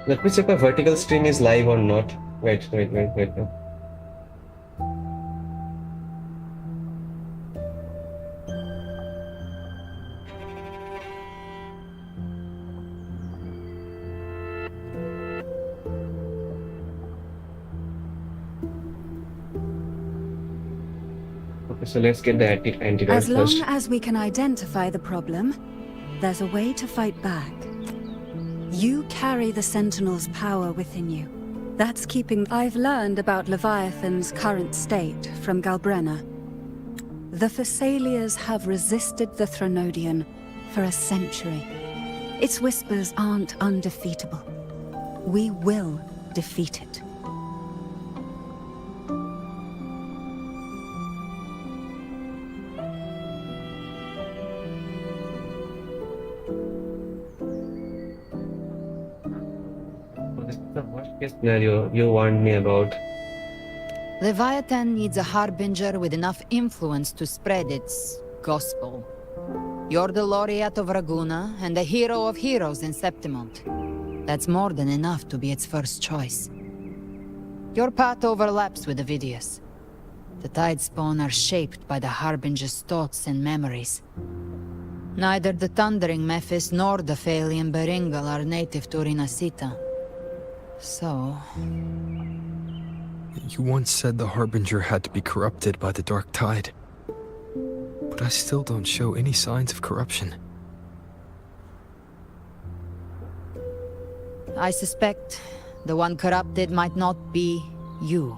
Let me check my vertical stream is live or not. Wait. Okay, so let's get the antidote As long first. as we can identify the problem, there's a way to fight back. You carry the Sentinel's power within you. That's keeping... I've learned about Leviathan's current state from Galbrenna. The Thessalians have resisted the Threnodian for a century. Its whispers aren't undefeatable. We will defeat it. So this is the worst case scenario you warned me about. Leviathan needs a harbinger with enough influence to spread its gospel. You're the laureate of Raguna and the hero of heroes in Septimont. That's more than enough to be its first choice. Your path overlaps with Ovidius. The Tidespawn are shaped by the harbinger's thoughts and memories. Neither the Thundering Mephis nor the Phalian Beringal are native to Rinasita. So... You once said the Harbinger had to be corrupted by the Dark Tide. But I still don't show any signs of corruption. I suspect the one corrupted might not be you.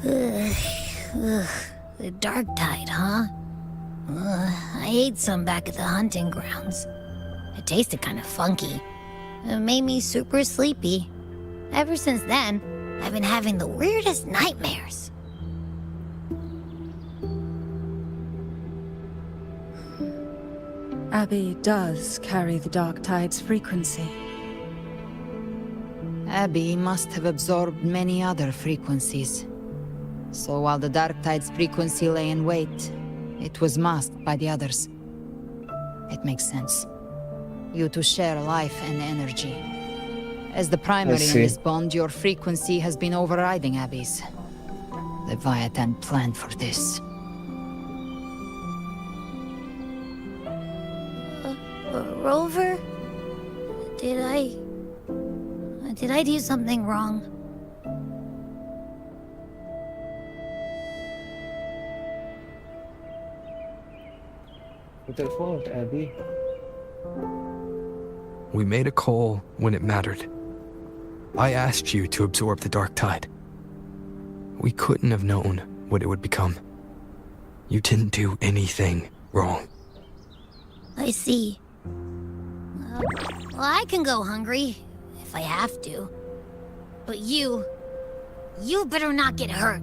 Ugh, the Dark Tide, huh? I ate some back at the hunting grounds. It tasted kind of funky. It made me super sleepy. Ever since then, I've been having the weirdest nightmares. Abby does carry the Dark Tide's frequency. Abby must have absorbed many other frequencies. So while the Dark Tide's frequency lay in wait, it was masked by the others. It makes sense. You two share life and energy. As the primary in see. this bond, your frequency has been overriding Abby's. Leviathan planned for this. Rover? Did I do something wrong? It's your fault, Abby. We made a call when it mattered. I asked you to absorb the Dark Tide. We couldn't have known what it would become. You didn't do anything wrong. I see. Well, I can go hungry, if I have to. But you better not get hurt.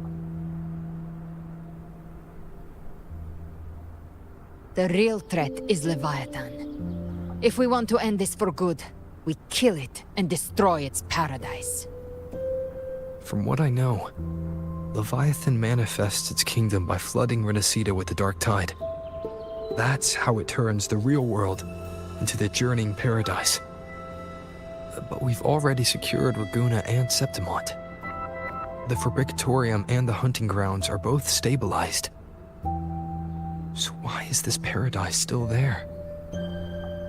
The real threat is Leviathan. If we want to end this for good, we kill it and destroy its paradise. From what I know, Leviathan manifests its kingdom by flooding Renacida with the Dark Tide. That's how it turns the real world into the journeying paradise. But we've already secured Raguna and Septimont. The Fabricatorium and the hunting grounds are both stabilized. So why is this paradise still there?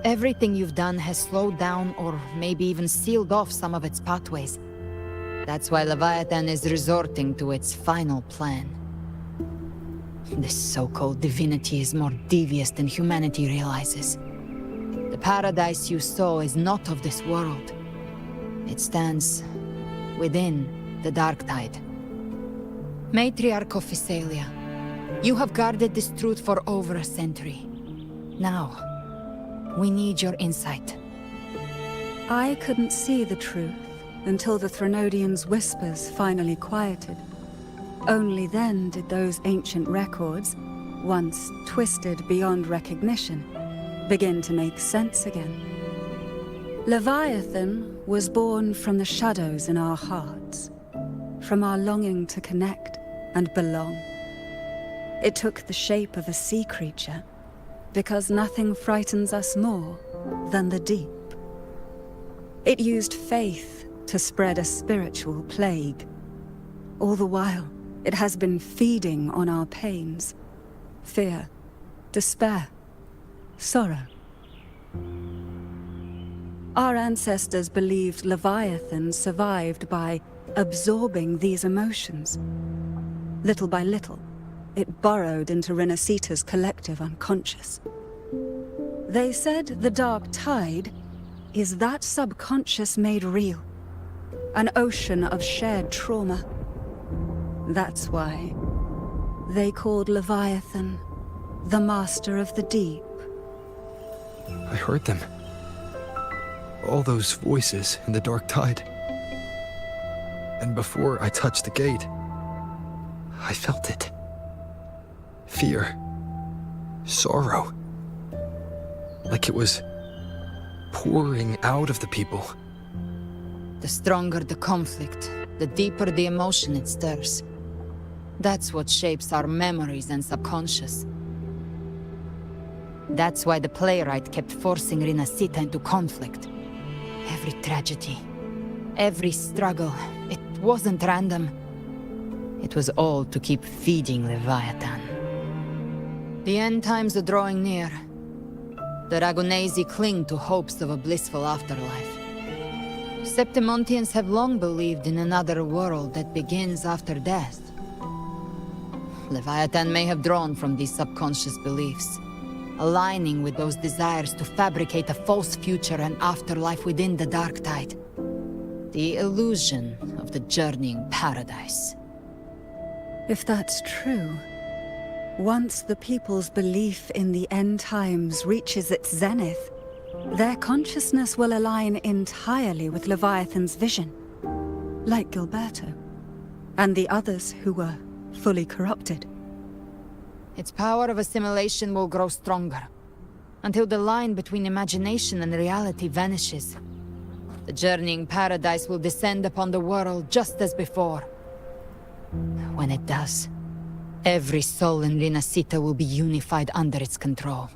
Everything you've done has slowed down or maybe even sealed off some of its pathways. That's why Leviathan is resorting to its final plan. This so-called divinity is more devious than humanity realizes. The paradise you saw is not of this world. It stands within the Dark Tide. Matriarch of Physalia, you have guarded this truth for over a century. Now, we need your insight. I couldn't see the truth until the Threnodian's whispers finally quieted. Only then did those ancient records, once twisted beyond recognition, begin to make sense again. Leviathan was born from the shadows in our hearts. from our longing to connect and belong. It took the shape of a sea creature, because nothing frightens us more than the deep. It used faith to spread a spiritual plague. All the while, it has been feeding on our pains, fear, despair, sorrow. Our ancestors believed Leviathan survived by absorbing these emotions. Little by little, it burrowed into Renacita's collective unconscious. They said the dark tide is that subconscious made real, an ocean of shared trauma. That's why they called Leviathan the Master of the Deep. I heard them. All those voices in the dark tide. And before I touched the gate, I felt it. Fear. Sorrow. Like it was pouring out of the people. The stronger the conflict, the deeper the emotion it stirs. That's what shapes our memories and subconscious. That's why the playwright kept forcing Renacita into conflict. Every tragedy, every struggle, it wasn't random. It was all to keep feeding Leviathan. The end times are drawing near. The Ragonesi cling to hopes of a blissful afterlife. Septimontians have long believed in another world that begins after death. Leviathan may have drawn from these subconscious beliefs, aligning with those desires to fabricate a false future and afterlife within the dark tide. The illusion of the journeying paradise. If that's true, once the people's belief in the end times reaches its zenith, their consciousness will align entirely with Leviathan's vision, like Gilberto, and the others who were fully corrupted. Its power of assimilation will grow stronger, until the line between imagination and reality vanishes. The journeying paradise will descend upon the world just as before. When it does, every soul in Renacita will be unified under its control.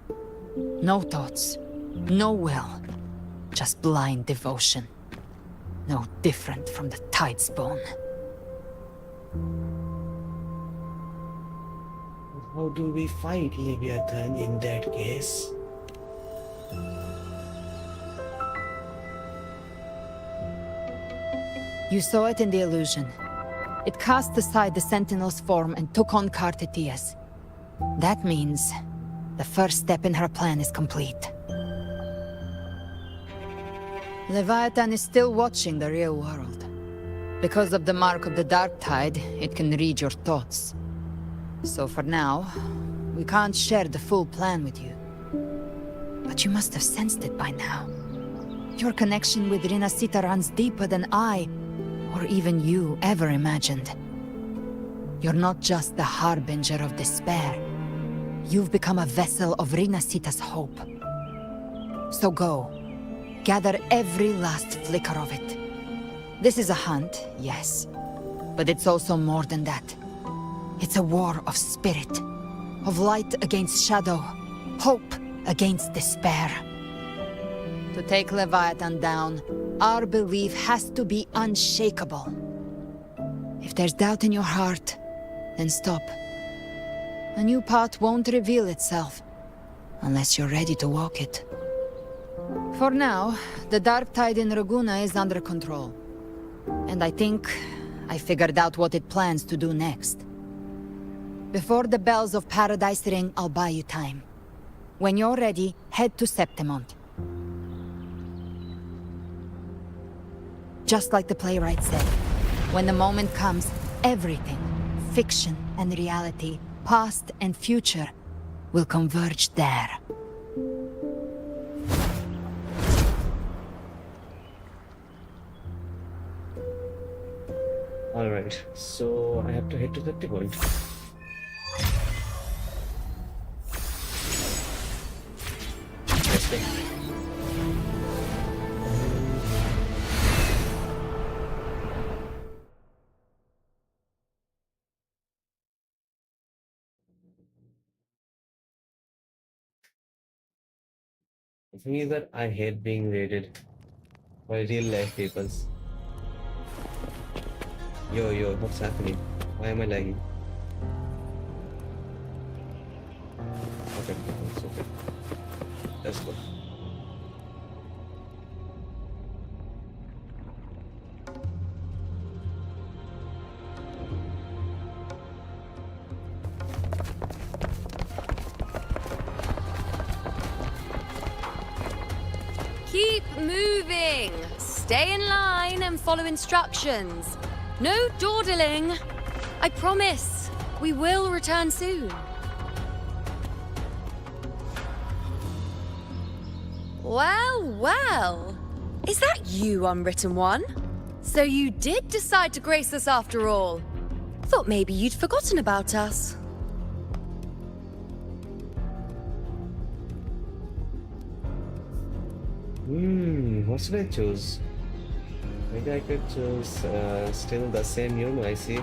No thoughts, no will, just blind devotion. No different from the Tidespawn. How do we fight Leviathan in that case? You saw it in the illusion. It cast aside the Sentinel's form and took on Cartetias. That means the first step in her plan is complete. Leviathan is still watching the real world. Because of the mark of the Dark Tide, it can read your thoughts. So for now, we can't share the full plan with you. But you must have sensed it by now. Your connection with Renacita runs deeper than I, or even you, ever imagined. You're not just the harbinger of despair. You've become a vessel of Renacita's hope. So go. Gather every last flicker of it. This is a hunt, yes. But it's also more than that. It's a war of spirit. Of light against shadow. Hope against despair. To take Leviathan down, our belief has to be unshakable. If there's doubt in your heart, then stop. A new path won't reveal itself, unless you're ready to walk it. For now, the dark tide in Raguna is under control. And I think I figured out what it plans to do next. Before the bells of Paradise ring, I'll buy you time. When you're ready, head to Septimont. Just like the playwright said, when the moment comes, everything, fiction and reality, past and future, will converge there. Alright, so I have to head to the point. The thing is that I hate being raided by real life peoples. Yo, what's happening? Why am I lagging? Okay, it's okay. Let's go. Keep moving! Stay in line and follow instructions. No dawdling! I promise, we will return soon. Well. Is that you, Unwritten One? So you did decide to grace us after all. Thought maybe you'd forgotten about us. What should I choose? Maybe I could choose still the same I see.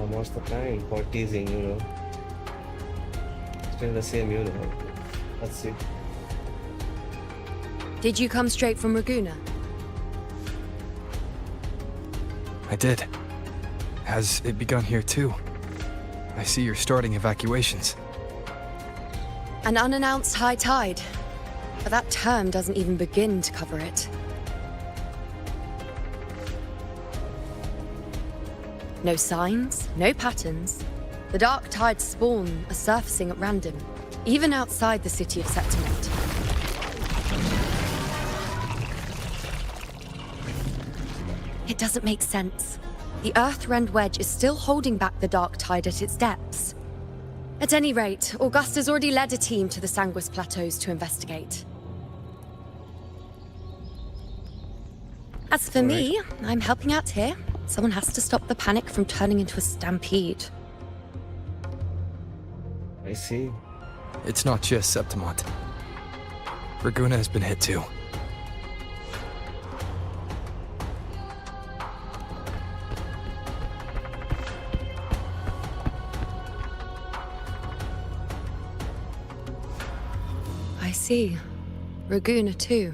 Most of the time for teasing, Still the same Let's see. Did you come straight from Raguna? I did. Has it begun here too? I see you're starting evacuations. An unannounced high tide. But that term doesn't even begin to cover it. No signs, no patterns. The dark tide's spawn are surfacing at random, even outside the city of Septimont. It doesn't make sense. The Earth-rend wedge is still holding back the dark tide at its depths. At any rate, Augusta's already led a team to the Sanguis Plateaus to investigate. As for me, I'm helping out here. Someone has to stop the panic from turning into a stampede. I see. It's not just Septimont. Raguna has been hit too. I see. Raguna too.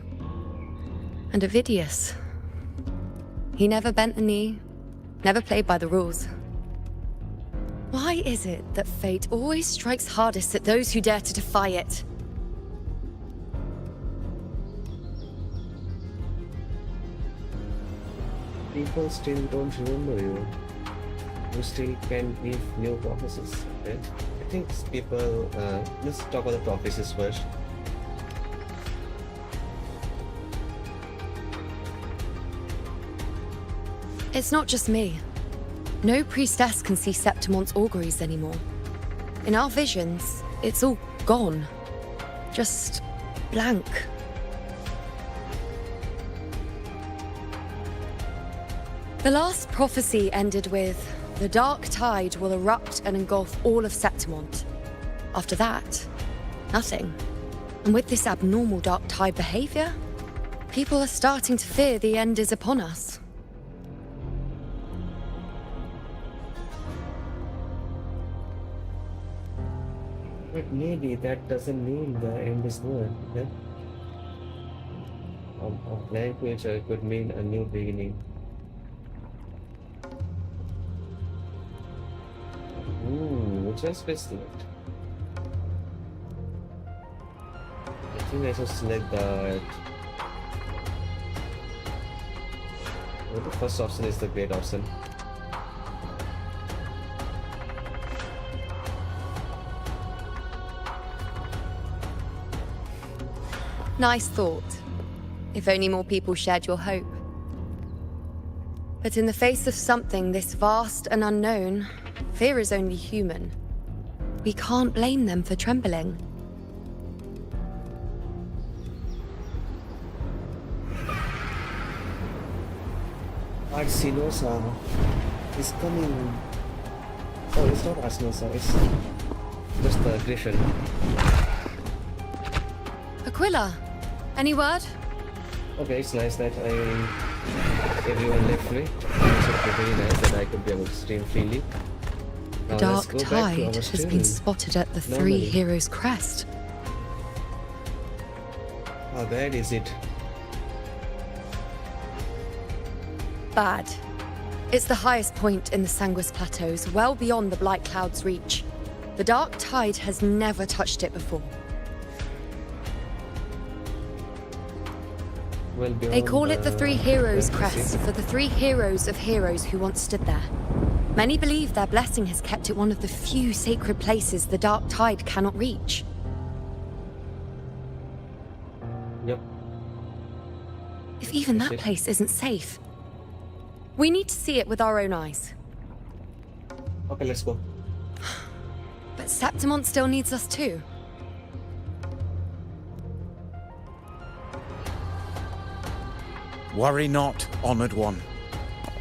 And Ovidius. He never bent the knee, never played by the rules. Why is it that fate always strikes hardest at those who dare to defy it? People still don't remember you. You still can give new prophecies, right? I think people, let's talk about the prophecies first. It's not just me. No priestess can see Septimont's auguries anymore. In our visions, it's all gone. Just blank. The last prophecy ended with, the dark tide will erupt and engulf all of Septimont. After that, nothing. And with this abnormal dark tide behavior, people are starting to fear the end is upon us. But maybe that doesn't mean the end is near, yeah? A blank future could mean a new beginning. Just select. I think I should select that. Well, the first option is the great option. Nice thought. If only more people shared your hope. But in the face of something this vast and unknown, fear is only human. We can't blame them for trembling. Arsinosa is coming. Oh, it's not Arsinosa, it's just the Griffin. Aquila, any word? Okay, it's nice that everyone left me. It's also very nice that I could be able to stream freely. Now The let's dark go back to our tide has been streaming. spotted at the Normally. Three Heroes Crest. How bad is it? Bad. It's the highest point in the Sanguis Plateaus, well beyond the Blight Cloud's reach. The Dark Tide has never touched it before. Well, They call it the Three Heroes Crest Crest for the three heroes of heroes who once stood there. Many believe their blessing has kept it one of the few sacred places the Dark Tide cannot reach. Yep. If even that place isn't safe, we need to see it with our own eyes. Okay, let's go. But Septimont still needs us too. Worry not, Honored One.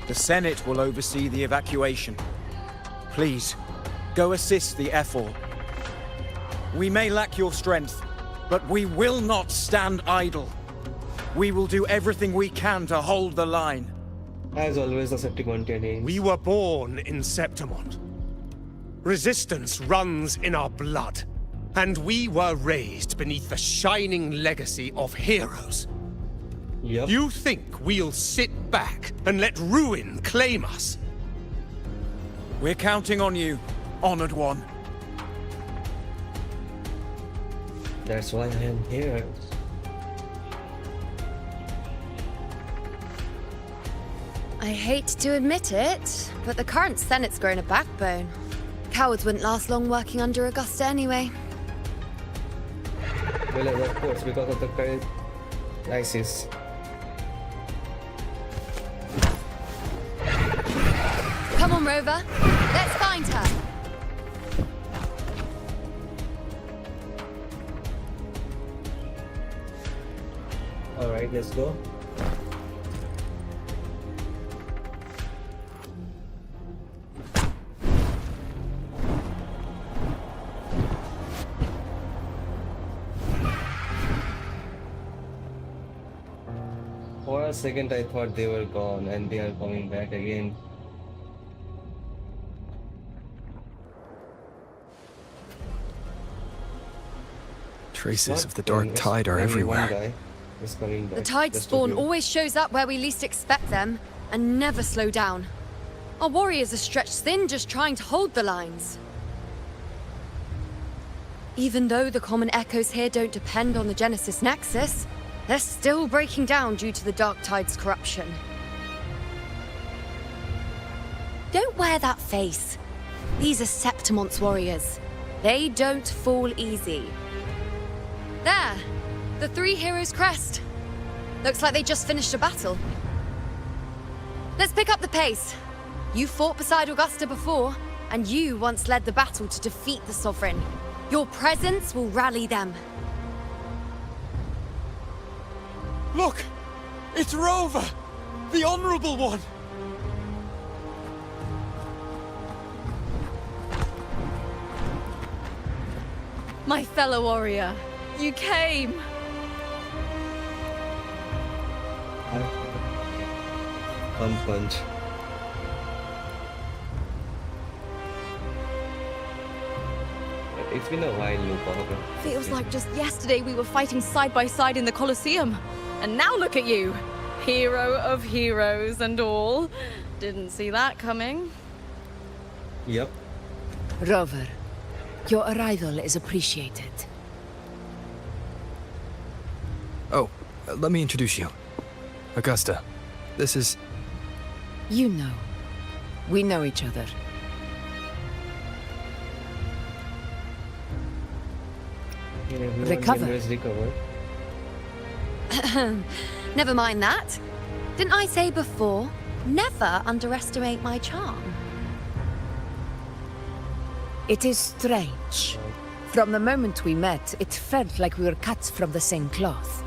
The Senate will oversee the evacuation. Please, go assist the Ephor. We may lack your strength, but we will not stand idle. We will do everything we can to hold the line. As always, the Septimontian. We were born in Septimont. Resistance runs in our blood, and we were raised beneath the shining legacy of heroes. Yep. You think we'll sit back and let ruin claim us? We're counting on you, Honored One. That's why I am here. I hate to admit it, but the current Senate's grown a backbone. Cowards wouldn't last long working under Augusta anyway. Well, of course, because of the current crisis. Come on, Rover. Let's find her. Alright, let's go. For a second I thought they were gone and they are coming back again. Traces Not of the dark it's tide are only one everywhere. guy is coming back. The tide just to spawn do- always shows up where we least expect them and never slow down. Our warriors are stretched thin just trying to hold the lines. Even though the common echoes here don't depend on the Genesis Nexus, they're still breaking down due to the Dark Tide's corruption. Don't wear that face. These are Septimont's warriors. They don't fall easy. There! The Three Heroes Crest. Looks like they just finished a battle. Let's pick up the pace. You fought beside Augusta before, and you once led the battle to defeat the Sovereign. Your presence will rally them. Look! It's Rover! The Honorable One! My fellow warrior, you came! Thumb punch. It's been a while, Luca. Feels like just yesterday we were fighting side by side in the Colosseum. And now look at you! Hero of heroes and all. Didn't see that coming. Yep. Rover, your arrival is appreciated. Oh, let me introduce you. Augusta, this is... You know. We know each other. Recover. Recover. Never mind that. Didn't I say before, never underestimate my charm? It is strange. From the moment we met, it felt like we were cut from the same cloth.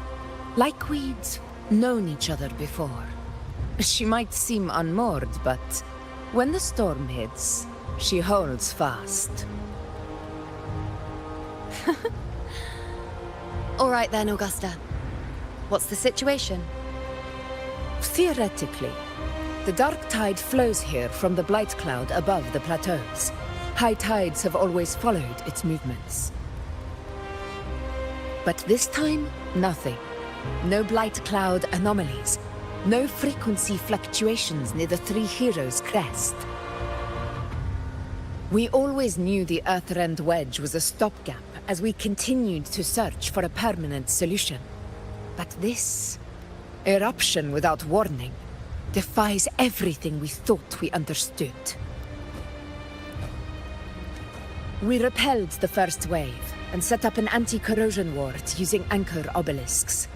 Like we'd known each other before. She might seem unmoored, but when the storm hits, she holds fast. All right then, Augusta. What's the situation? Theoretically, the dark tide flows here from the blight cloud above the plateaus. High tides have always followed its movements. But this time, nothing. No blight cloud anomalies. No frequency fluctuations near the Three Heroes crest. We always knew the Earthrend Wedge was a stopgap as we continued to search for a permanent solution. But this eruption without warning defies everything we thought we understood. We repelled the first wave and set up an anti-corrosion ward using anchor obelisks.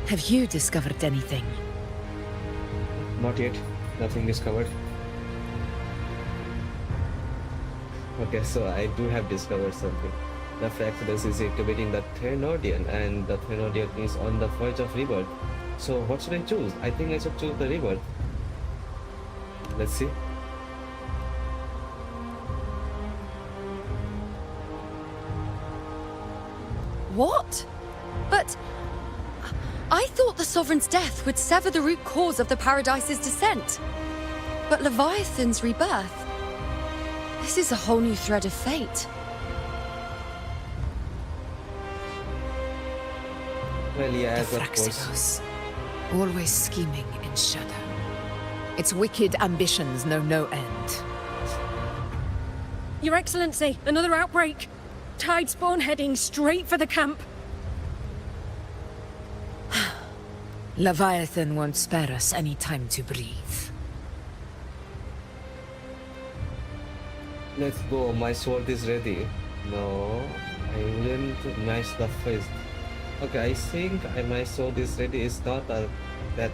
Have you discovered anything? Not yet. Nothing discovered. Okay, so I do have discovered something. The Fractalus is activating the Thenardian, and the Thenardian is on the verge of rebirth. So what should I choose? I think I should choose the rebirth. Let's see. What? But I thought the Sovereign's death would sever the root cause of the Paradise's descent. But Leviathan's rebirth? This is a whole new thread of fate. Well, yeah, The of course. Fraxidos, always scheming in shadow. Its wicked ambitions know no end. Your Excellency, another outbreak. Tide spawn heading straight for the camp. Leviathan won't spare us any time to breathe. Let's go. My sword is ready. No, I wouldn't match the fist. Okay, I think my sword is ready is not that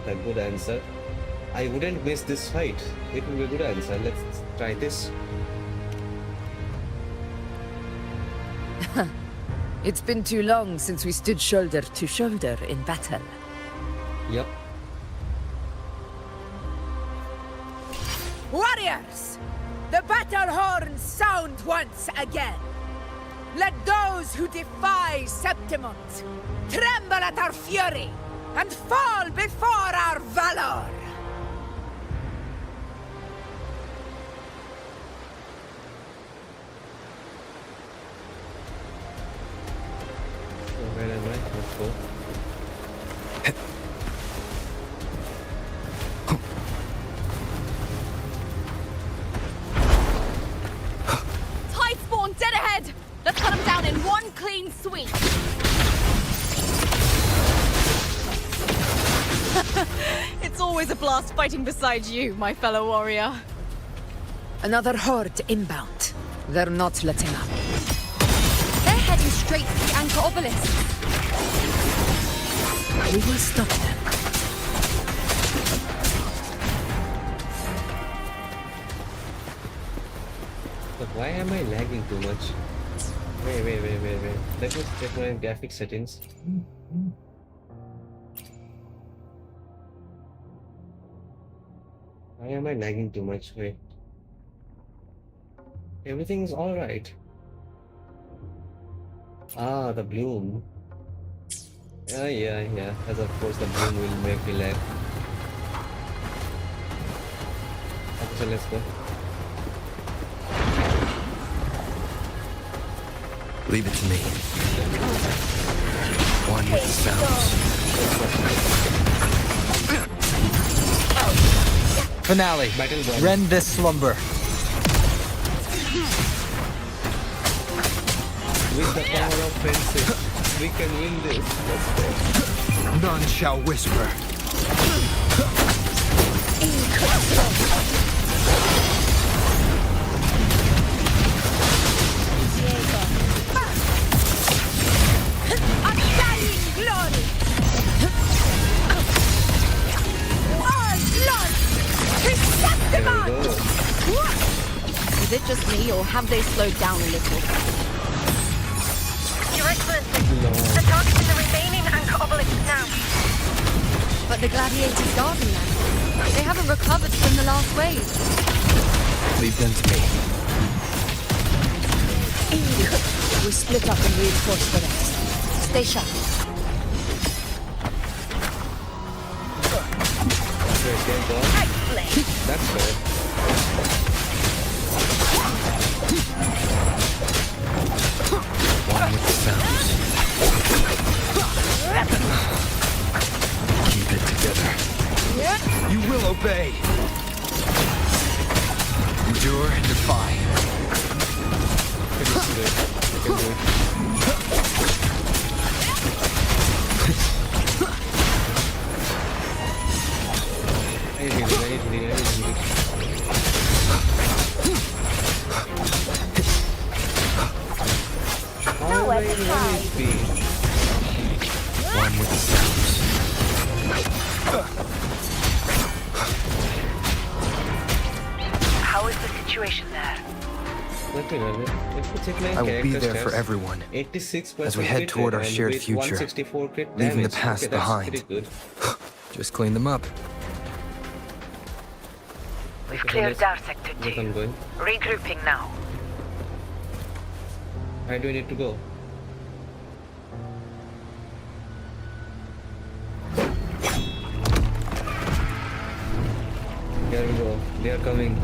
a good answer. I wouldn't miss this fight. It will be a good answer. Let's try this. It's been too long since we stood shoulder to shoulder in battle. Yep. Warriors! The battle horns sound once again! Let those who defy Septimont tremble at our fury and fall before our valor! So where am I? Let's go. Tide spawn dead ahead! Let's cut them down in one clean sweep! It's always a blast fighting beside you, my fellow warrior. Another horde inbound. They're not letting up. They're heading straight for the anchor obelisk. We will stop them. But why am I lagging too much? Wait. Let me check my graphic settings. Why am I lagging too much? Wait. Everything's alright. Ah, the bloom. Yeah. As of course the bloom will make me lag. Okay, so let's go. Leave it to me. One with the sounds. Finale. Battle done. Rend this slumber. With the power of friendship, we can win this. Let's go. None shall whisper. Undying glory! All blood! There Chrysanthemum! we go. Is it just me, or have they slowed down a little? Your Excellency, the target is the remaining anchor obelisk now. But the gladiators guarding them. They haven't recovered from the last wave. Leave them to me. We split up and reinforce the rest. Stay sharp. Okay, game done. That's fair. One with the Obey. Endure and defy. I can do it. I can do it. I did it. How am I 1 HP? One with the sounds. How is the situation there? Let me check my I will be character there for stats. everyone 86% as we head crit toward our and shared with future, 164 crit leaving the damage. past Okay, that's behind. pretty good. Just clean them up. We've Okay, cleared let's Dar Sector get 2. on going. Regrouping now. Where do we need to go? Here we go. They are coming.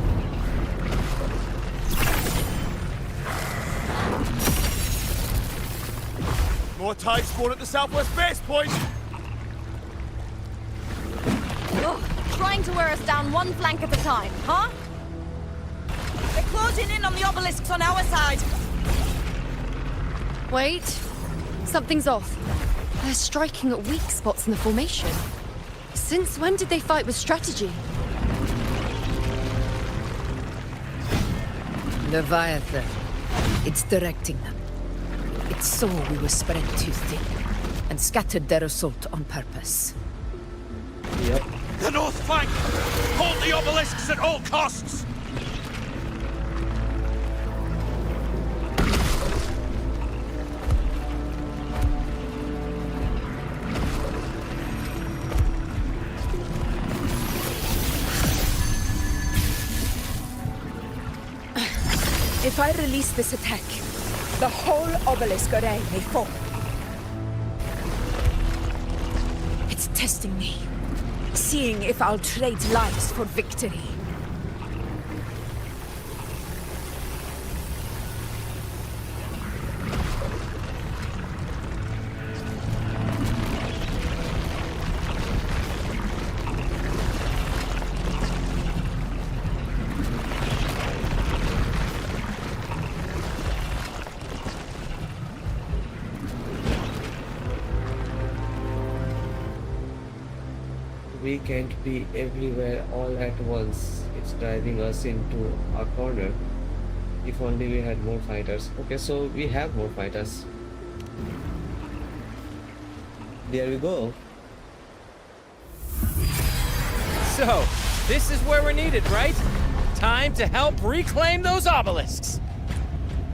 More tide spawn at the southwest base point! Trying to wear us down one flank at a time, huh? They're closing in on the obelisks on our side. Wait. Something's off. They're striking at weak spots in the formation. Since when did they fight with strategy? Leviathan. It's directing them. It saw we were spread too thin, and scattered their assault on purpose. Yep. The north flank! Hold the obelisks at all costs! If I release this attack, the whole obelisk array may fall. It's testing me, seeing if I'll trade lives for victory. We can't be everywhere all at once. It's driving us into a corner. If only we had more fighters. Okay, so we have more fighters. There we go. So, this is where we're needed, right? Time to help reclaim those obelisks.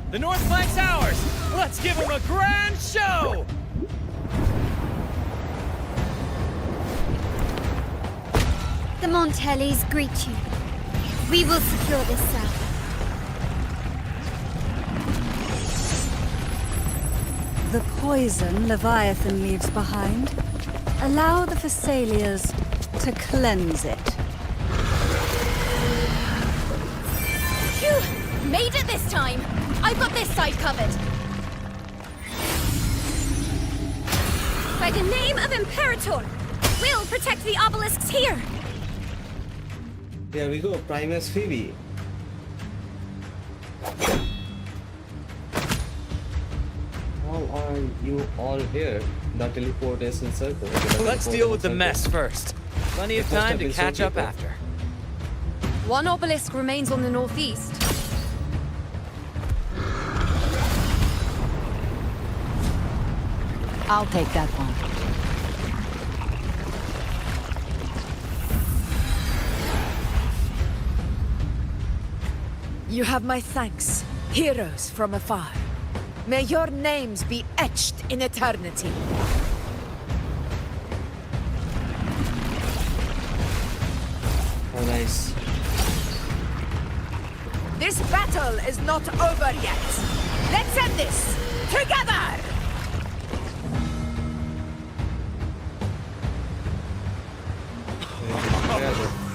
The north flank's ours. Let's give them a grand show! The Montellis greet you. We will secure this cell. The poison Leviathan leaves behind, allow the Thessalians to cleanse it. Phew! Made it this time! I've got this side covered! By the name of Imperator, we'll protect the obelisks here! There we go, Primus Phoebe. How are you all here? The teleportation circle. Let's deal with the mess first. Plenty of time to catch up after. One obelisk remains on the northeast. I'll take that one. You have my thanks, heroes from afar. May your names be etched in eternity. Oh, nice. This battle is not over yet. Let's end this together!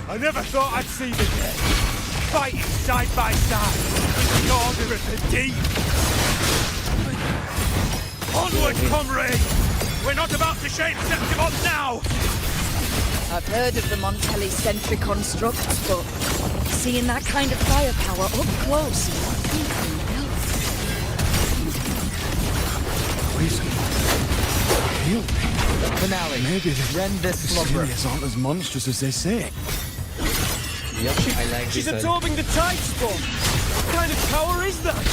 I never thought I'd see the day. Fighting side by side with the Order of the Deep. Onward, comrade! We're not about to shake Septimon now! I've heard of the Montelli sentry constructs, but seeing that kind of firepower up close is something else. Poison. Heal me. Finale. Maybe Rend this the slumber. Sirius aren't as monstrous as they say. Yep, I like She's this. absorbing the tide storm. What kind of power is that?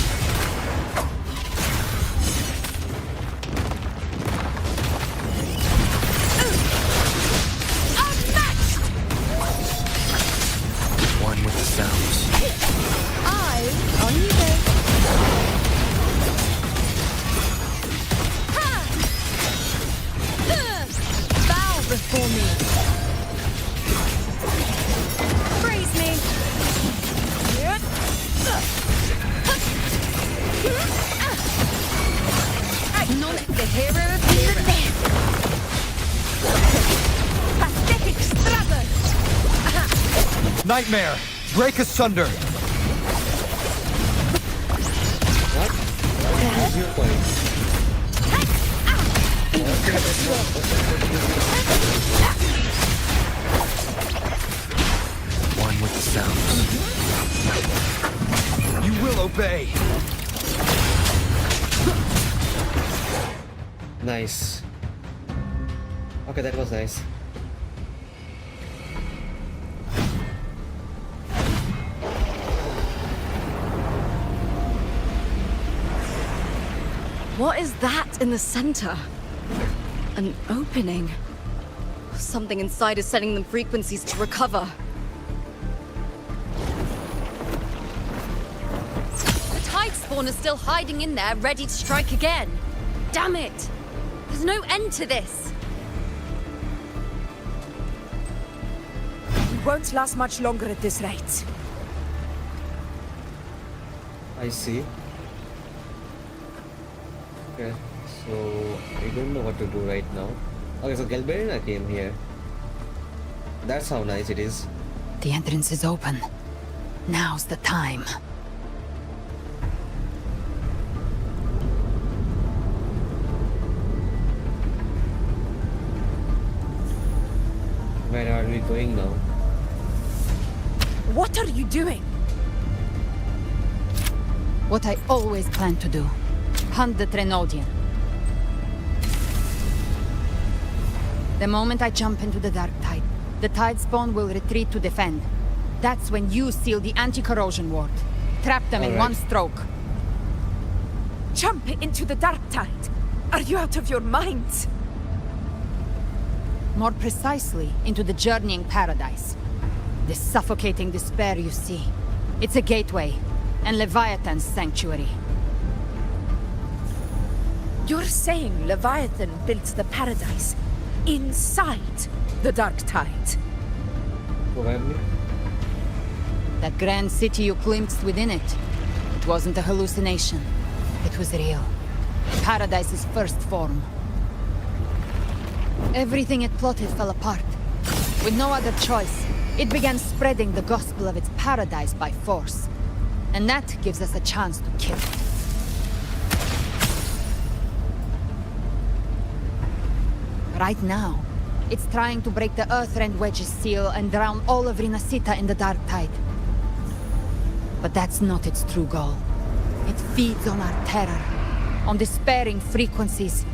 One with the sounds. On you go. Bow before me. Praise me. Not the hero of the death. Pathetic struggle. Nightmare! Break asunder! What? What is your point? One with the sounds. You will obey! Nice. Okay, that was nice. What is that in the center? An opening. Something inside is sending them frequencies to recover. The tide spawn is still hiding in there, ready to strike again. Damn it! There's no end to this. We won't last much longer at this rate. I see. Okay, so I don't know what to do right now. Okay, so Galberina came here. That's how nice it is. The entrance is open. Now's the time. Where are we going now? What are you doing? What I always planned to do. Hunt the Trenodian. The moment I jump into the dark tide, the tide spawn will retreat to defend. That's when you seal the anti-corrosion ward. Trap them in Alright. one stroke. Jump into the dark tide. Are you out of your minds? More precisely, into the journeying paradise. The suffocating despair you see. It's a gateway, and Leviathan's sanctuary. You're saying Leviathan built the paradise inside the dark tide? Probably. That grand city you glimpsed within it, it wasn't a hallucination. It was real. Paradise's first form. Everything it plotted fell apart. With no other choice, it began spreading the gospel of its paradise by force. And that gives us a chance to kill it. Right now, it's trying to break the Earthrend Wedge's seal and drown all of Rinasita in the dark tide. But that's not its true goal. It feeds on our terror, on despairing frequencies.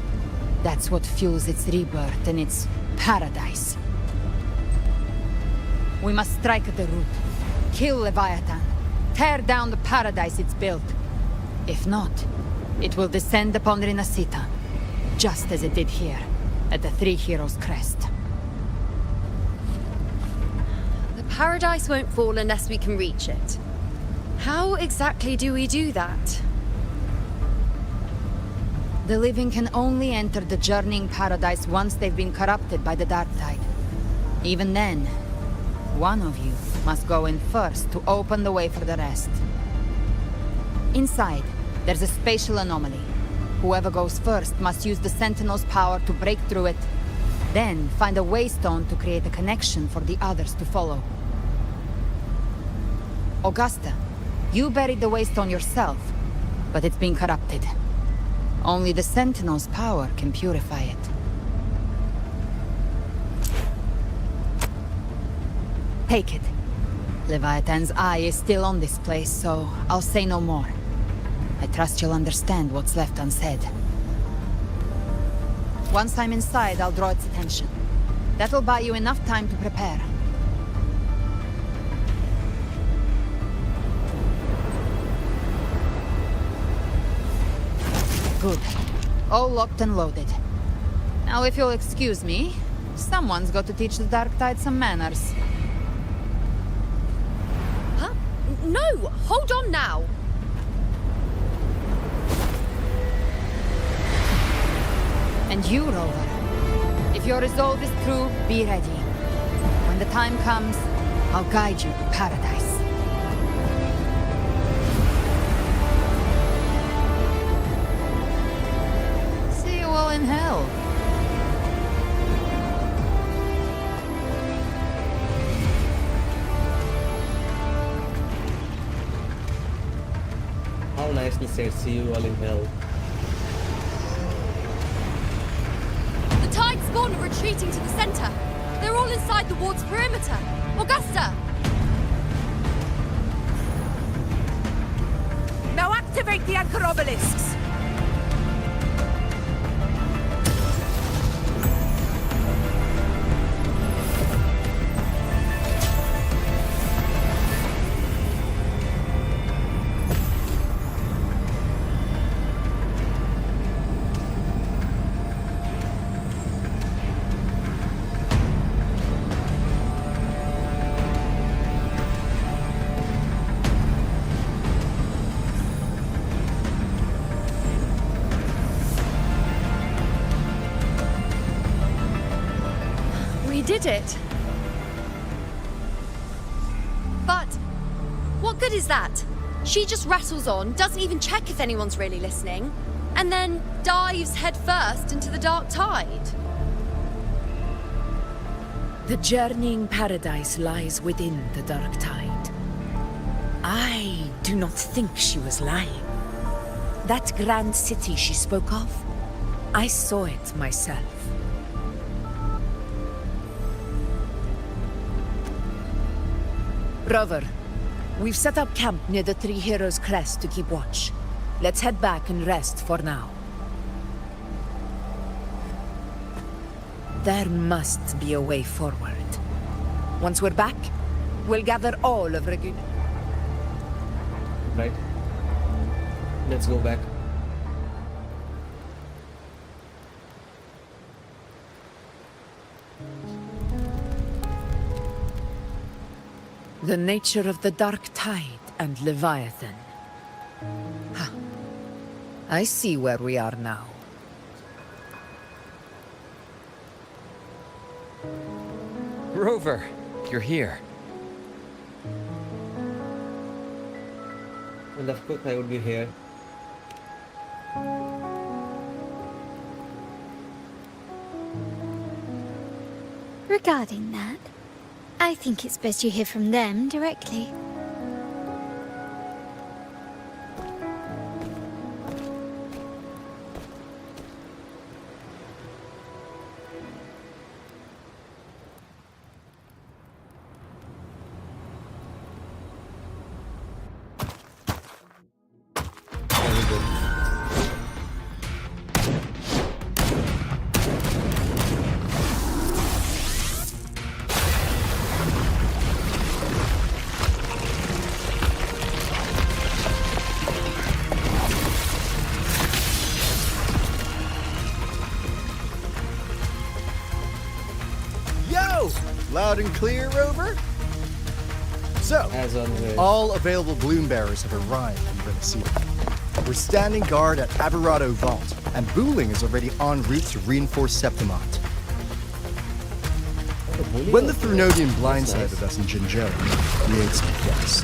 That's what fuels its rebirth and its paradise. We must strike at the root, kill Leviathan, tear down the paradise it's built. If not, it will descend upon Rinasita, just as it did here, at the Three Heroes' Crest. The paradise won't fall unless we can reach it. How exactly do we do that? The living can only enter the journeying paradise once they've been corrupted by the dark tide. Even then, one of you must go in first to open the way for the rest. Inside, there's a spatial anomaly. Whoever goes first must use the Sentinel's power to break through it, then find a waystone to create a connection for the others to follow. Augusta, you buried the waystone yourself, but it's been corrupted. Only the Sentinel's power can purify it. Take it. Leviathan's eye is still on this place, so I'll say no more. I trust you'll understand what's left unsaid. Once I'm inside, I'll draw its attention. That'll buy you enough time to prepare. Good. All locked and loaded. Now, if you'll excuse me, someone's got to teach the Dark Tide some manners. Huh? No! Hold on now! And you, Rover. If your resolve is true, be ready. When the time comes, I'll guide you to paradise. See you all in hell. How nicely said, see you all in hell. The Tide spawn are retreating to the center. They're all inside the ward's perimeter. Augusta! Now activate the anchor obelisks! We did it. But what good is that? She just rattles on, doesn't even check if anyone's really listening, and then dives headfirst into the dark tide. The journeying paradise lies within the dark tide. I do not think she was lying. That grand city she spoke of, I saw it myself. Rover, we've set up camp near the Three Heroes Crest to keep watch. Let's head back and rest for now. There must be a way forward. Once we're back, we'll gather all of Reguna. Right? Let's go back. The nature of the dark tide and Leviathan. Ha. I see where we are now. Rover, you're here. And of course I would be here. Regarding that, I think it's best you hear from them directly. Very good. Yo! Loud and clear, Rover? So, As always. all available bloom bearers have arrived in Renaissida. We're standing guard at Averado Vault, and Booling is already en route to reinforce Septimont. When the Thrunodian blindsided us in Jinzhou, we made some guess.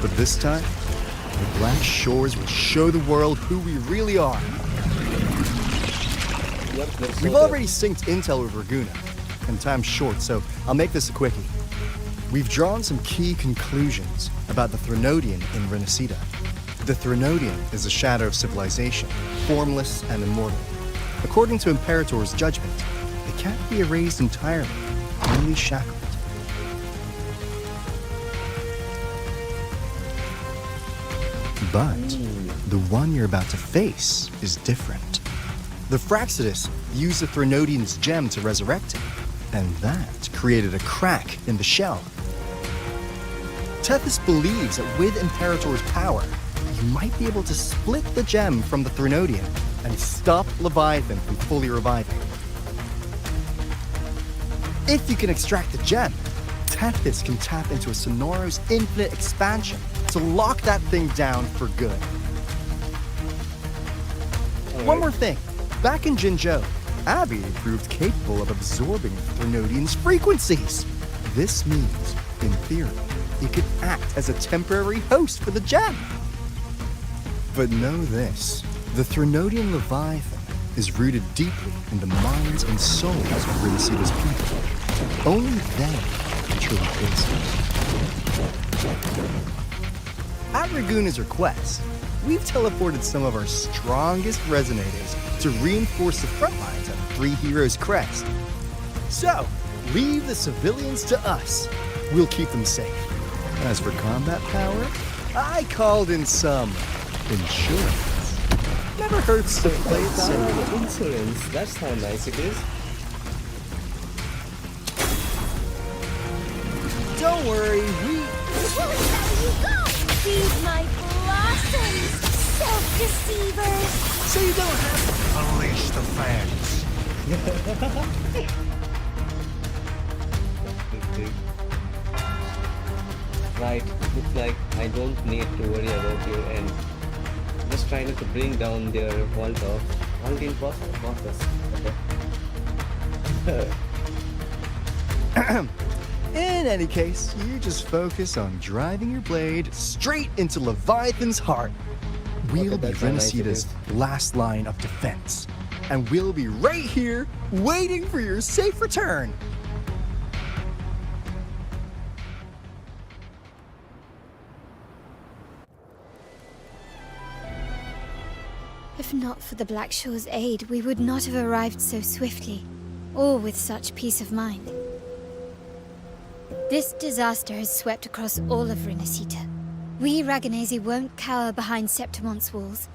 But this time, the Black Shores will show the world who we really are. We've already synced intel with Raguna, and time's short, so I'll make this a quickie. We've drawn some key conclusions about the Thrunodian in Renaissida. The Thrunodian is a shadow of civilization, formless and immortal. According to Imperator's judgment, it can't be erased entirely, only shackled. But the one you're about to face is different. The Fraxidus used the Threnodian's gem to resurrect him, and that created a crack in the shell. Tethys believes that with Imperator's power, you might be able to split the gem from the Threnodian and stop Leviathan from fully reviving. If you can extract the gem, Tethys can tap into a Sonoros infinite expansion to lock that thing down for good. One more thing. Back in Jinzhou, Abby proved capable of absorbing the Threnodian's frequencies. This means, in theory, it could act as a temporary host for the gem. But know this, the Threnodian Leviathan is rooted deeply in the minds and souls of Renacita's people. Only they can truly face it. At Raguna's request, we've teleported some of our strongest resonators to reinforce the front lines at Three Heroes Crest. So, leave the civilians to us. We'll keep them safe. As for combat power, I called in some insurance. Never hurts to play it safe. Insurance, that's how nice it is. Don't worry, Won't let you go! Feed my blossoms, self-deceivers! so you don't have Unleash the fans. Right, looks like I don't need to worry about you and just trying to bring down their vault in process. Okay. In any case, you just focus on driving your blade straight into Leviathan's heart. We'll be that's how nice it Renacita's is. last line of defense. And we'll be right here, waiting for your safe return. If not for the Black Shore's aid, we would not have arrived so swiftly, or with such peace of mind. This disaster has swept across all of Renacita. We Raganesi won't cower behind Septimon's walls,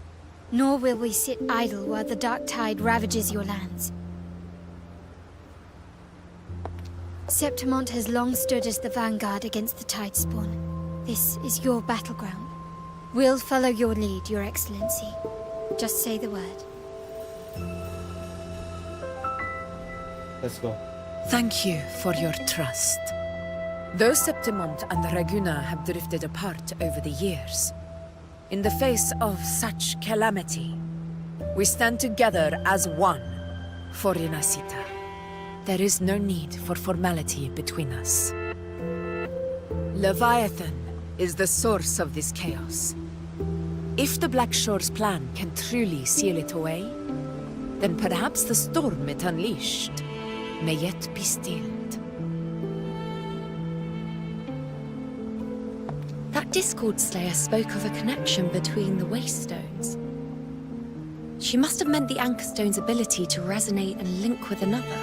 nor will we sit idle while the dark tide ravages your lands. Septimont has long stood as the vanguard against the tide spawn. This is your battleground. We'll follow your lead, Your Excellency. Just say the word. Let's go. Thank you for your trust. Though Septimont and Raguna have drifted apart over the years, in the face of such calamity, we stand together as one for Renacita. There is no need for formality between us. Leviathan is the source of this chaos. If the Black Shore's plan can truly seal it away, then perhaps the storm it unleashed may yet be stilled. That Discord Slayer spoke of a connection between the Wastestones. She must have meant the Anchor Stone's ability to resonate and link with another.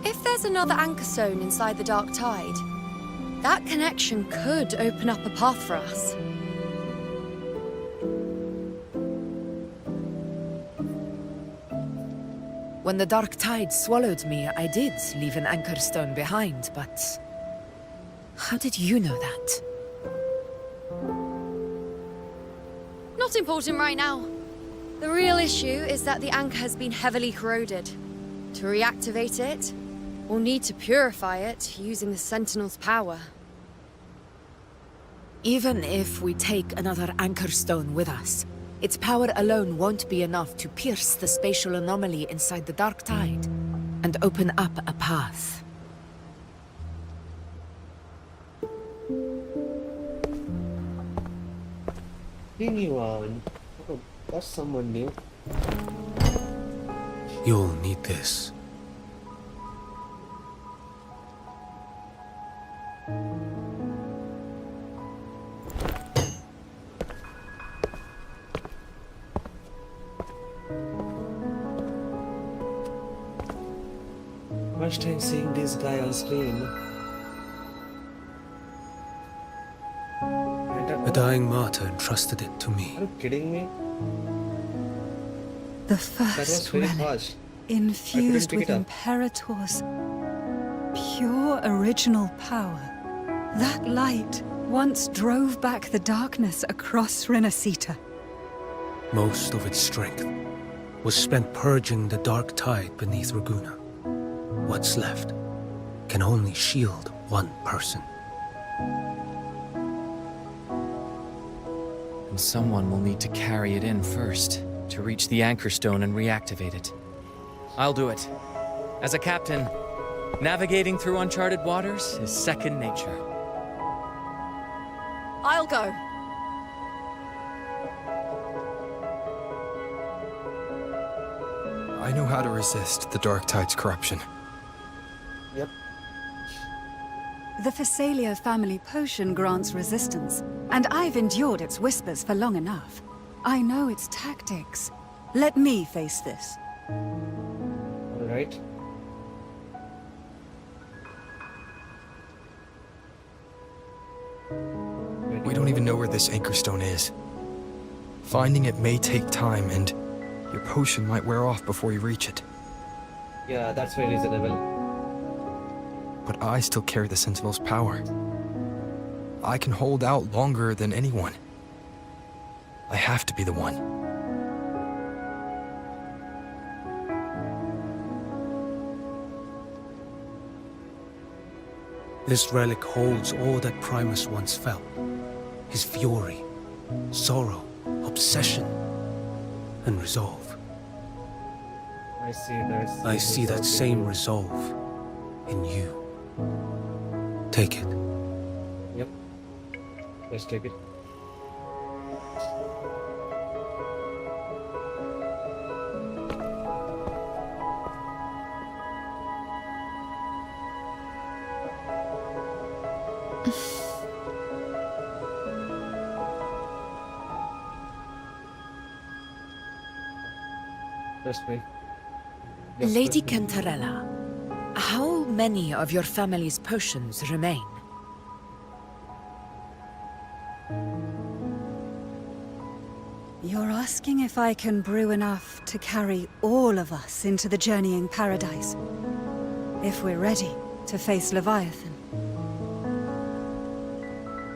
If there's another Anchor Stone inside the Dark Tide, that connection could open up a path for us. When the Dark Tide swallowed me, I did leave an Anchor Stone behind, but... how did you know that? Not important right now. The real issue is that the anchor has been heavily corroded. To reactivate it, we'll need to purify it using the Sentinel's power. Even if we take another Anchor Stone with us, its power alone won't be enough to pierce the spatial anomaly inside the Dark Tide and open up a path. Anyone? Oh, that's someone new. You'll need this. First time seeing this guy on screen. A dying martyr entrusted it to me. Are you kidding me? The That was first very relic, harsh. infused pick with it up. Imperator's pure original power. That light once drove back the darkness across Renacita. Most of its strength was spent purging the dark tide beneath Raguna. What's left can only shield one person. And someone will need to carry it in first, to reach the anchor stone and reactivate it. I'll do it. As a captain, navigating through uncharted waters is second nature. I'll go. I know how to resist the dark tide's corruption. Yep. The Phasalia family potion grants resistance, and I've endured its whispers for long enough. I know its tactics. Let me face this. Alright. We don't even know where this anchor stone is. Finding it may take time, and your potion might wear off before you reach it. Yeah, that's very reasonable. But I still carry the Sentinel's power. I can hold out longer than anyone. I have to be the one. This relic holds all that Primus once felt. His fury, sorrow, obsession, and resolve. I see that. I see that same resolve in you. Take it. Yep. Let's take it. Trust me. Just Lady trust me. Cantarella, how many of your family's potions remain? You're asking if I can brew enough to carry all of us into the journeying paradise. If we're ready to face Leviathan.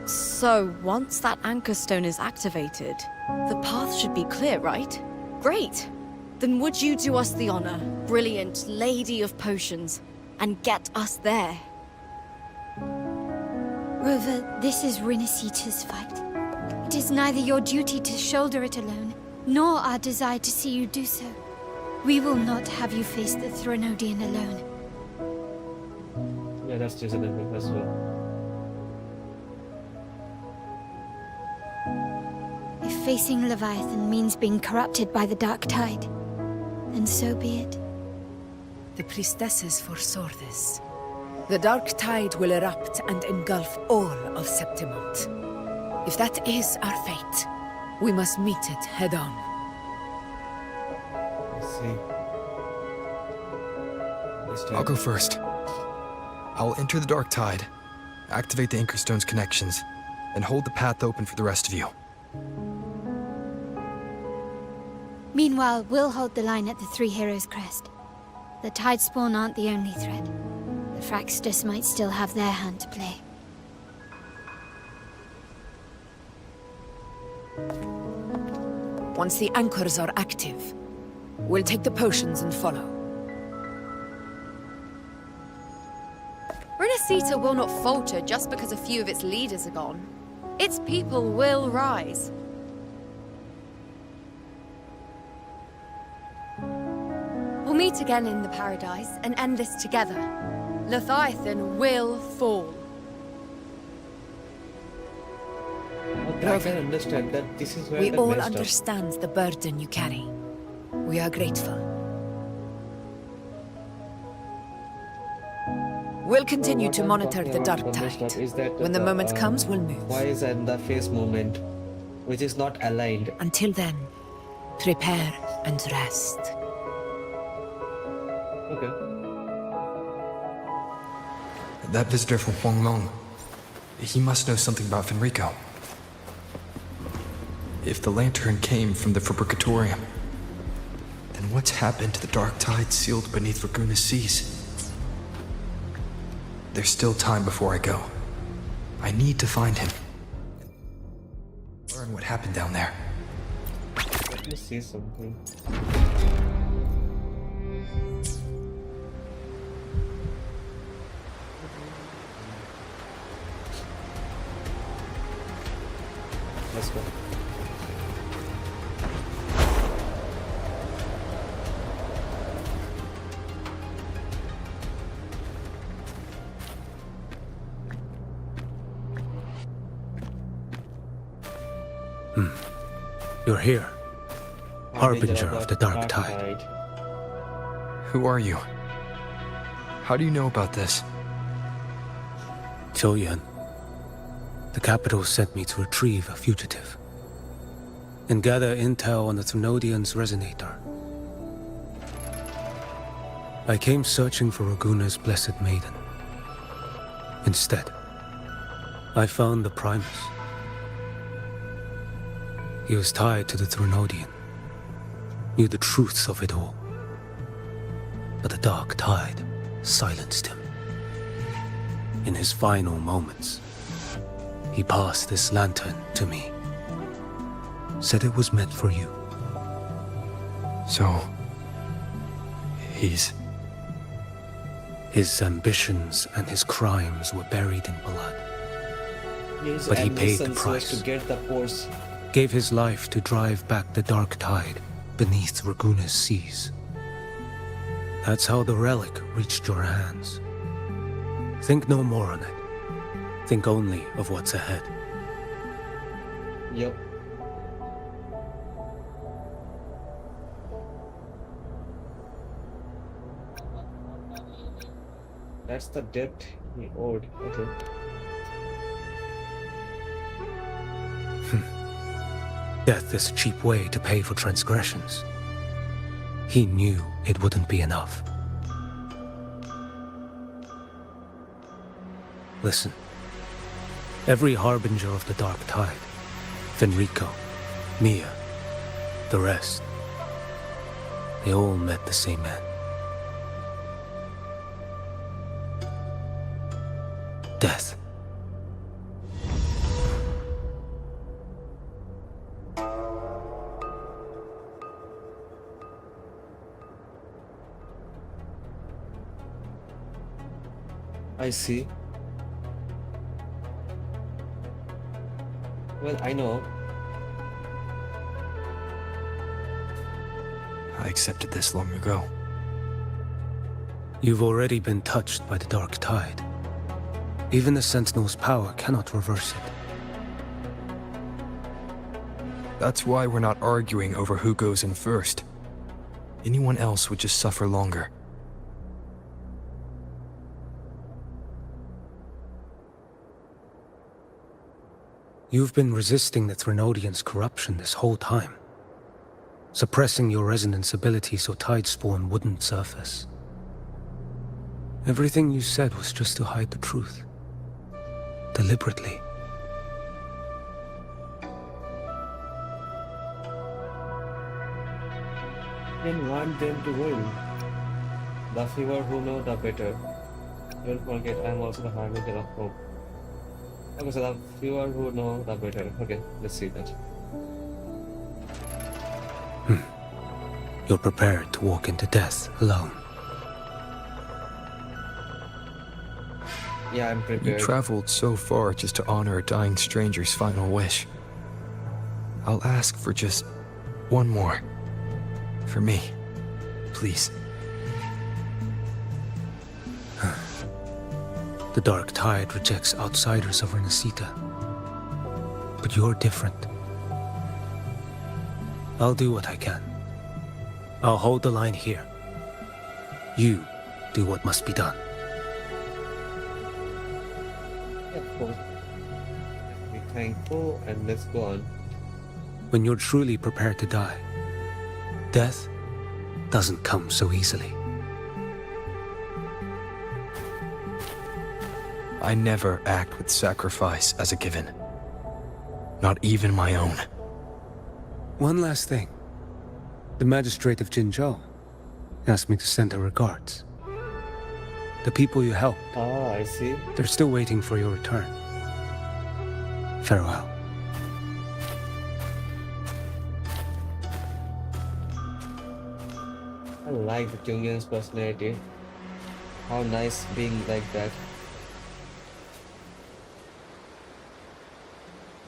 So, once that anchor stone is activated, the path should be clear, right? Great! Then would you do us the honor, brilliant Lady of Potions, and get us there? Rover, this is Renacita's fight. It is neither your duty to shoulder it alone, nor our desire to see you do so. We will not have you face the Threnodian alone. Yeah, that's reasonable as well. If facing Leviathan means being corrupted by the dark tide, then so be it. The priestesses foresaw this. The dark tide will erupt and engulf all of Septimont. If that is our fate, we must meet it head on. Let's see. Let's take I'll go first. I'll enter the dark tide, activate the anchor stone's connections, and hold the path open for the rest of you. Meanwhile, we'll hold the line at the Three Heroes Crest. The Tide Spawn aren't the only threat. The Fraxters might still have their hand to play. Once the anchors are active, we'll take the potions and follow. Renacita will not falter just because a few of its leaders are gone. Its people will rise. We'll meet again in the paradise and end this together. Leviathan will fall. I can understand that this is where We they all messed up. understand the burden you carry. We are grateful. We'll continue What to I'm monitor talking the about dark the messed up tide. is that When the moment comes, we'll move. voice and the face movement, which is not aligned. Until then, prepare and rest. Okay. That visitor from Huanglong, he must know something about Fenrico. If the lantern came from the Fabricatorium, then what's happened to the dark tide sealed beneath Raguna's seas? There's still time before I go. I need to find him. Learn what happened down there. Let me see something. Let's go. You're here. Harbinger of the Dark Tide. Who are you? How do you know about this? Choyan. The capital sent me to retrieve a fugitive and gather intel on the Thrunodian's resonator. I came searching for Raguna's Blessed Maiden. Instead, I found the Primus. He was tied to the Thrunodian, knew the truths of it all. But the Dark Tide silenced him. In his final moments, he passed this lantern to me. Said it was meant for you. So... he's... His ambitions and his crimes were buried in blood. But he paid the price. To get the force. Gave his life to drive back the Dark Tide beneath Raguna's seas. That's how the relic reached your hands. Think no more on it. Think only of what's ahead. Yep. That's the debt he owed. Okay. Death is a cheap way to pay for transgressions. He knew it wouldn't be enough. Listen. Every harbinger of the Dark Tide, Fenrico, Mia, the rest, they all met the same end. Death. I see. Well, I know. I accepted this long ago. You've already been touched by the Dark Tide. Even the Sentinel's power cannot reverse it. That's why we're not arguing over who goes in first. Anyone else would just suffer longer. You've been resisting the Thrunodian's corruption this whole time. Suppressing your resonance ability so Tidespawn wouldn't surface. Everything you said was just to hide the truth. Deliberately. Didn't want them to win. The fewer who know, the better. Don't forget, I'm also the harbinger of hope. Okay, so the fewer who know, the better. Okay, let's see that. You're prepared to walk into death alone. Yeah, I'm You prepared. traveled so far just to honor a dying stranger's final wish. I'll ask for just one more. For me. Please. The Dark Tide rejects outsiders of Renacita. But you're different. I'll do what I can. I'll hold the line here. You do what must be done. Of course. Be thankful and let's go on. When you're truly prepared to die, death doesn't come so easily. I never act with sacrifice as a given. Not even my own. One last thing. The magistrate of Jinzhou asked me to send her regards. The people you helped, Ah, I see. they're still waiting for your return. Farewell. I like the Jungian's personality. How nice being like that.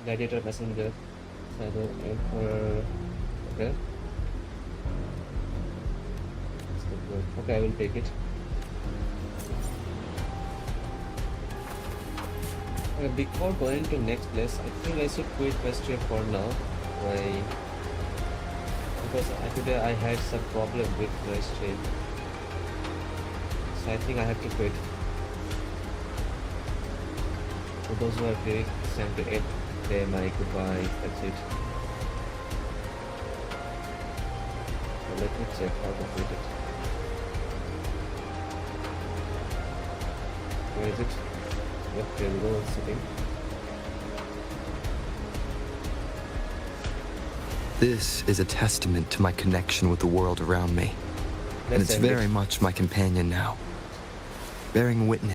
Gladiator messenger. Shadow Emperor. Okay. Okay, I will take it. Before going to next place, I think I should quit Westria for now. Why? Because today I had some problem with Westria. So I think I have to quit. For those who are playing, it's time to end their my goodbye. That's it. So let me check how to quit it. Where is it? Yep, there we go, it's sitting. This is a testament to my connection with the world around me. And Let's it's end it. very much my companion now. Bearing witness